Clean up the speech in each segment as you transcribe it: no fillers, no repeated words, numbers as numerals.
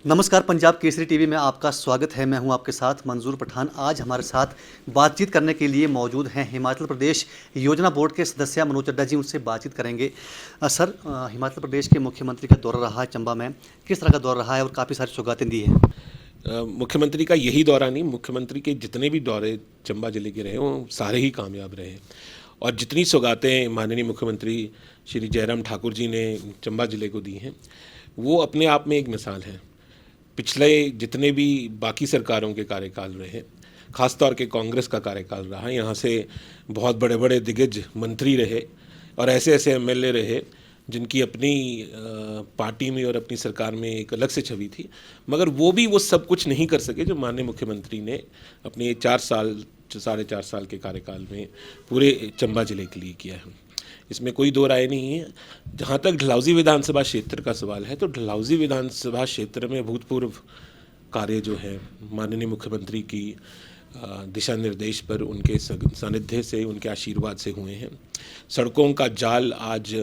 नमस्कार, पंजाब केसरी टीवी में आपका स्वागत है। मैं हूं आपके साथ मंजूर पठान। आज हमारे साथ बातचीत करने के लिए मौजूद हैं हिमाचल प्रदेश योजना बोर्ड के सदस्य मनोज चड्ढा जी। उनसे बातचीत करेंगे। सर, हिमाचल प्रदेश के मुख्यमंत्री का दौरा रहा है चंबा में, किस तरह का दौरा रहा है और काफ़ी सारी सौगातें दी हैं? मुख्यमंत्री का यही दौरा नहीं, मुख्यमंत्री के जितने भी दौरे चंबा जिले के रहे वो सारे ही कामयाब रहे। और जितनी सौगातें माननीय मुख्यमंत्री श्री जयराम ठाकुर जी ने चंबा जिले को दी हैं वो अपने आप में एक मिसाल है। पिछले जितने भी बाकी सरकारों के कार्यकाल रहे, ख़ासतौर के कांग्रेस का कार्यकाल रहा, यहाँ से बहुत बड़े बड़े दिग्गज मंत्री रहे और ऐसे ऐसे एमएलए रहे जिनकी अपनी पार्टी में और अपनी सरकार में एक अलग से छवि थी, मगर वो भी वो सब कुछ नहीं कर सके जो माननीय मुख्यमंत्री ने अपने 4.5 साल के कार्यकाल में पूरे चंबा जिले के लिए किया है। इसमें कोई दो राय नहीं है। जहाँ तक डलहौजी विधानसभा क्षेत्र का सवाल है तो डलहौजी विधानसभा क्षेत्र में भूतपूर्व कार्य जो है माननीय मुख्यमंत्री की दिशा निर्देश पर उनके सानिध्य से, उनके आशीर्वाद से हुए हैं। सड़कों का जाल आज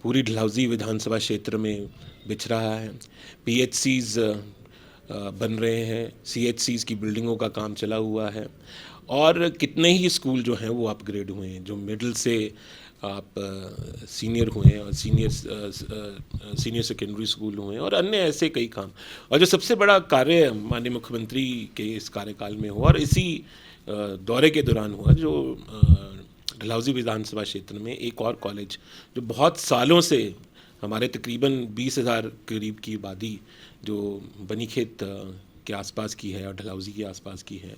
पूरी डलहौजी विधानसभा क्षेत्र में बिछ रहा है। पीएचसीज बन रहे हैं, सीएचसीज की बिल्डिंगों का काम चला हुआ है और कितने ही स्कूल जो हैं वो अपग्रेड हुए हैं, जो मिडिल से आप सीनियर हुए और सीनियर सेकेंडरी स्कूल हुए और अन्य ऐसे कई काम। और जो सबसे बड़ा कार्य माननीय मुख्यमंत्री के इस कार्यकाल में हुआ और इसी दौरे के दौरान हुआ, जो डलहौजी विधानसभा क्षेत्र में एक और कॉलेज जो बहुत सालों से हमारे तकरीबन 20,000 करीब की आबादी जो बनीखेत के आसपास की है और डलहौजी के आसपास की है,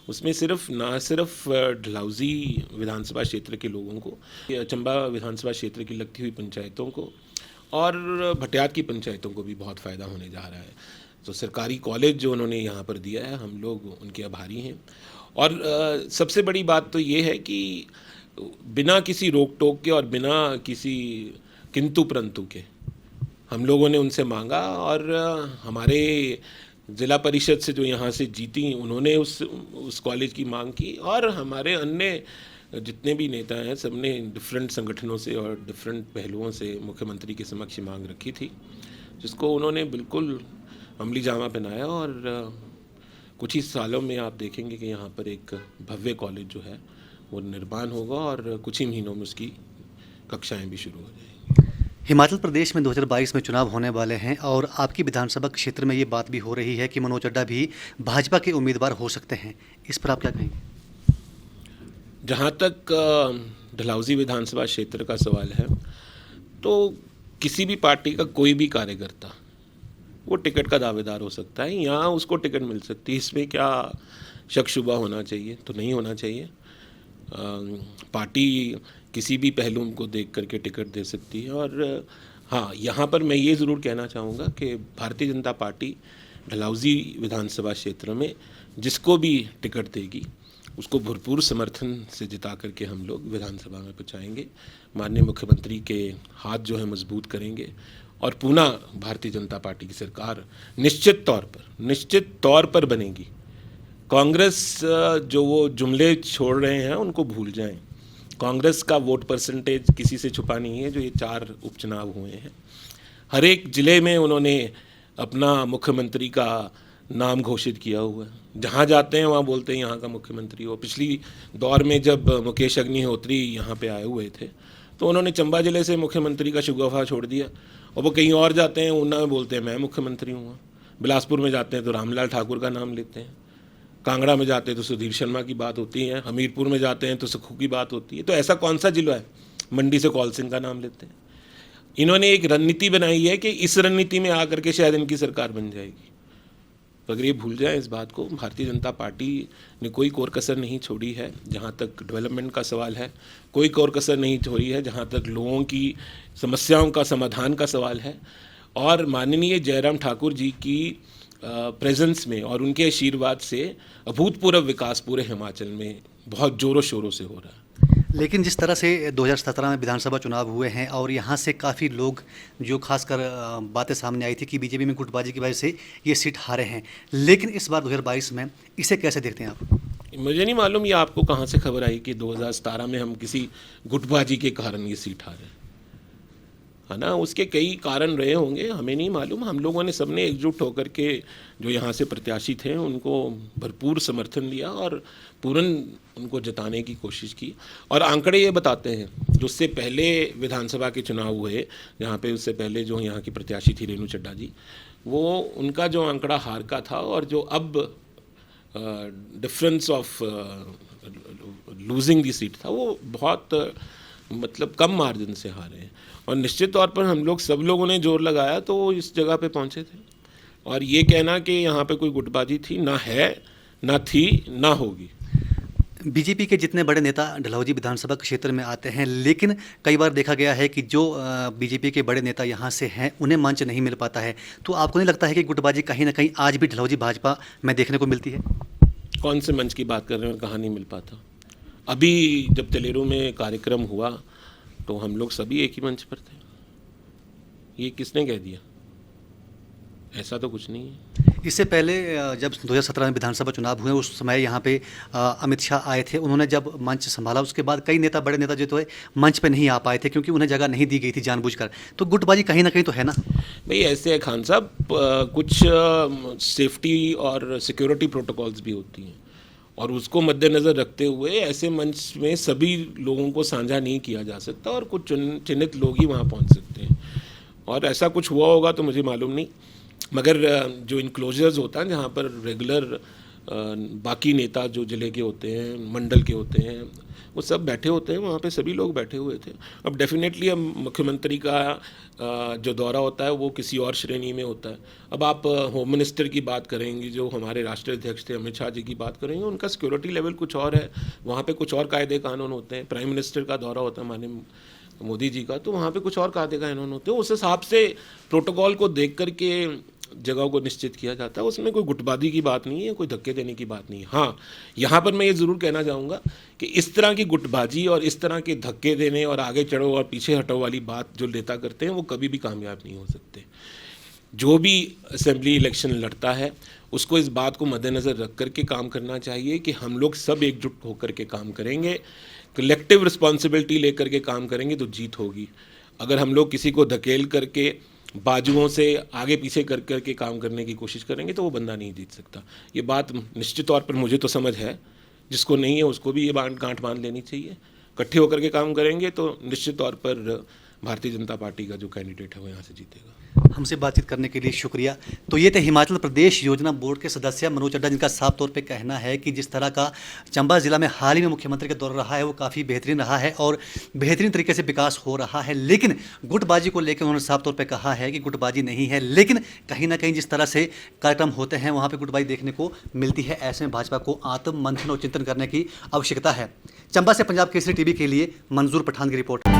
उसमें ना सिर्फ डलहौजी विधानसभा क्षेत्र के लोगों को, चंबा विधानसभा क्षेत्र की लगती हुई पंचायतों को और भटियात की पंचायतों को भी बहुत फ़ायदा होने जा रहा है। तो सरकारी कॉलेज जो उन्होंने यहाँ पर दिया है, हम लोग उनके आभारी हैं। और सबसे बड़ी बात तो ये है कि बिना किसी रोक टोक के और बिना किसी किंतु परंतु के हम लोगों ने उनसे मांगा और हमारे ज़िला परिषद से जो यहाँ से जीती उन्होंने उस कॉलेज की मांग की और हमारे अन्य जितने भी नेता हैं सबने डिफरेंट संगठनों से और डिफरेंट पहलुओं से मुख्यमंत्री के समक्ष मांग रखी थी, जिसको उन्होंने बिल्कुल अमली जामा पहनाया। और कुछ ही सालों में आप देखेंगे कि यहाँ पर एक भव्य कॉलेज जो है वो निर्माण होगा और कुछ ही महीनों में उसकी कक्षाएं भी शुरू हो जाएंगी। हिमाचल प्रदेश में 2022 में चुनाव होने वाले हैं और आपकी विधानसभा क्षेत्र में ये बात भी हो रही है कि मनोज चड्ढा भी भाजपा के उम्मीदवार हो सकते हैं। इस पर आप क्या कहेंगे? जहाँ तक डलहौजी विधानसभा क्षेत्र का सवाल है तो किसी भी पार्टी का कोई भी कार्यकर्ता वो टिकट का दावेदार हो सकता है, यहाँ उसको टिकट मिल सकती है। इसमें क्या शक शुबा होना चाहिए? तो नहीं होना चाहिए। पार्टी किसी भी पहलू को देख करके टिकट दे सकती है। और हाँ, यहाँ पर मैं ये ज़रूर कहना चाहूँगा कि भारतीय जनता पार्टी डलहौजी विधानसभा क्षेत्र में जिसको भी टिकट देगी उसको भरपूर समर्थन से जिता करके हम लोग विधानसभा में पहुँचाएंगे। माननीय मुख्यमंत्री के हाथ जो है मजबूत करेंगे और पुनः भारतीय जनता पार्टी की सरकार निश्चित तौर पर बनेगी। कांग्रेस जो वो जुमले छोड़ रहे हैं उनको भूल जाएं। कांग्रेस का वोट परसेंटेज किसी से छुपा नहीं है। जो ये 4 उपचुनाव हुए हैं, हर एक ज़िले में उन्होंने अपना मुख्यमंत्री का नाम घोषित किया हुआ है। जहाँ जाते हैं वहाँ बोलते हैं यहाँ का मुख्यमंत्री हो। पिछली दौर में जब मुकेश अग्निहोत्री यहाँ पे आए हुए थे तो उन्होंने चंबा ज़िले से मुख्यमंत्री का शगुफ़ा छोड़ दिया और वो कहीं और जाते हैं, ऊना में बोलते हैं मैं मुख्यमंत्री हूँ। बिलासपुर में जाते हैं तो रामलाल ठाकुर का नाम लेते हैं। कांगड़ा में जाते हैं तो सुधीर शर्मा की बात होती है। हमीरपुर में जाते हैं तो सुखू की बात होती है। तो ऐसा कौन सा जिला है? मंडी से कौल सिंह का नाम लेते हैं। इन्होंने एक रणनीति बनाई है कि इस रणनीति में आकर के शायद इनकी सरकार बन जाएगी। तो अगर ये भूल जाए इस बात को, भारतीय जनता पार्टी ने कोई कोर कसर नहीं छोड़ी है। जहाँ तक डेवलपमेंट का सवाल है कोई कोर कसर नहीं छोड़ी है। जहाँ तक लोगों की समस्याओं का समाधान का सवाल है और माननीय जयराम ठाकुर जी की प्रेजेंस में और उनके आशीर्वाद से अभूतपूर्व विकास पूरे हिमाचल में बहुत ज़ोरों शोरों से हो रहा है। लेकिन जिस तरह से 2017 में विधानसभा चुनाव हुए हैं और यहाँ से काफ़ी लोग जो खासकर बातें सामने आई थी कि बीजेपी में गुटबाजी की वजह से ये सीट हारे हैं, लेकिन इस बार 2022 में इसे कैसे देखते हैं आप? मुझे नहीं मालूम ये आपको कहाँ से खबर आई कि 2017 में हम किसी गुटबाजी के कारण ये सीट हारे। है ना, उसके कई कारण रहे होंगे, हमें नहीं मालूम। हम लोगों ने सबने एकजुट होकर के जो यहाँ से प्रत्याशी थे उनको भरपूर समर्थन दिया और पूर्ण उनको जताने की कोशिश की। और आंकड़े ये बताते हैं, जो उससे पहले विधानसभा के चुनाव हुए, जहाँ पे उससे पहले जो यहाँ की प्रत्याशी थी रेणु चड्ढा जी, वो उनका जो आंकड़ा हार का था और जो अब difference of losing the seat था, वो बहुत मतलब कम मार्जिन से हारे हैं। और निश्चित तौर पर हम लोग सब लोगों ने जोर लगाया तो वो इस जगह पे पहुंचे थे। और ये कहना कि यहाँ पे कोई गुटबाजी थी, ना है, ना थी, ना होगी। बीजेपी के जितने बड़े नेता डलहौजी विधानसभा क्षेत्र में आते हैं, लेकिन कई बार देखा गया है कि जो बीजेपी के बड़े नेता यहाँ से हैं उन्हें मंच नहीं मिल पाता है। तो आपको नहीं लगता है कि गुटबाजी कहीं ना कहीं आज भी डलहौजी भाजपा में देखने को मिलती है? कौन से मंच की बात कर रहे हैं और कहाँ नहीं मिल पाता? अभी जब तेलेरू में कार्यक्रम हुआ तो हम लोग सभी एक ही मंच पर थे। ये किसने कह दिया? ऐसा तो कुछ नहीं है। इससे पहले जब 2017 में विधानसभा चुनाव हुए उस समय यहाँ पे अमित शाह आए थे, उन्होंने जब मंच संभाला उसके बाद कई नेता, बड़े नेता जो थे मंच पे नहीं आ पाए थे क्योंकि उन्हें जगह नहीं दी गई थी जानबूझकर। तो गुटबाजी कहीं ना कहीं तो है ना भाई? ऐसे है खान साहब, कुछ सेफ्टी और सिक्योरिटी प्रोटोकॉल्स भी होती हैं और उसको मद्देनज़र रखते हुए ऐसे मंच में सभी लोगों को साझा नहीं किया जा सकता और कुछ चुनित लोग ही वहाँ पहुँच सकते हैं। और ऐसा कुछ हुआ होगा तो मुझे मालूम नहीं, मगर जो इनक्लोजर्स होता है जहाँ पर रेगुलर बाकी नेता जो जिले के होते हैं, मंडल के होते हैं, वो सब बैठे होते हैं, वहाँ पे सभी लोग बैठे हुए थे। अब डेफिनेटली अब मुख्यमंत्री का जो दौरा होता है वो किसी और श्रेणी में होता है। अब आप होम मिनिस्टर की बात करेंगे, जो हमारे राष्ट्रीय अध्यक्ष थे अमित शाह जी की बात करेंगे, उनका सिक्योरिटी लेवल कुछ और है, वहाँ पे कुछ और कायदे कानून होते हैं। प्राइम मिनिस्टर का दौरा होता है माननीय मोदी जी का, तो वहाँ पे कुछ और कायदे कानून होते हैं। उस हिसाब से प्रोटोकॉल को देख करके जगहों को निश्चित किया जाता है। उसमें कोई गुटबाजी की बात नहीं है, कोई धक्के देने की बात नहीं है। हाँ, यहाँ पर मैं ये ज़रूर कहना चाहूँगा कि इस तरह की गुटबाजी और इस तरह के धक्के देने और आगे चढ़ो और पीछे हटो वाली बात जो नेता करते हैं वो कभी भी कामयाब नहीं हो सकते। जो भी असेंबली इलेक्शन लड़ता है उसको इस बात को मद्देनज़र रख करके काम करना चाहिए कि हम लोग सब एकजुट होकर के काम करेंगे, कलेक्टिव रिस्पॉन्सिबिलिटी लेकर के काम करेंगे तो जीत होगी। अगर हम लोग किसी को धकेल करके बाजुओं से आगे पीछे कर करके काम करने की कोशिश करेंगे तो वो बंदा नहीं जीत सकता। ये बात निश्चित तौर पर मुझे तो समझ है, जिसको नहीं है उसको भी ये गांठ बांध लेनी चाहिए। इकट्ठे होकर के काम करेंगे तो निश्चित तौर पर भारतीय जनता पार्टी का जो कैंडिडेट है वो यहाँ से जीतेगा। हमसे बातचीत करने के लिए शुक्रिया। तो ये थे हिमाचल प्रदेश योजना बोर्ड के सदस्य मनोज चड्ढा, जिनका साफ तौर पे कहना है कि जिस तरह का चंबा जिला में हाल ही में मुख्यमंत्री का दौरा रहा है वो काफ़ी बेहतरीन रहा है और बेहतरीन तरीके से विकास हो रहा है। लेकिन गुटबाजी को लेकर उन्होंने साफ तौर पे कहा है कि गुटबाजी नहीं है, लेकिन कहीं ना कहीं जिस तरह से कार्यक्रम होते हैं वहाँ पर गुटबाजी देखने को मिलती है। ऐसे में भाजपा को आत्म मंथन और चिंतन करने की आवश्यकता है। चंबा से पंजाब केसरी टीवी के लिए मंजूर पठान की रिपोर्ट।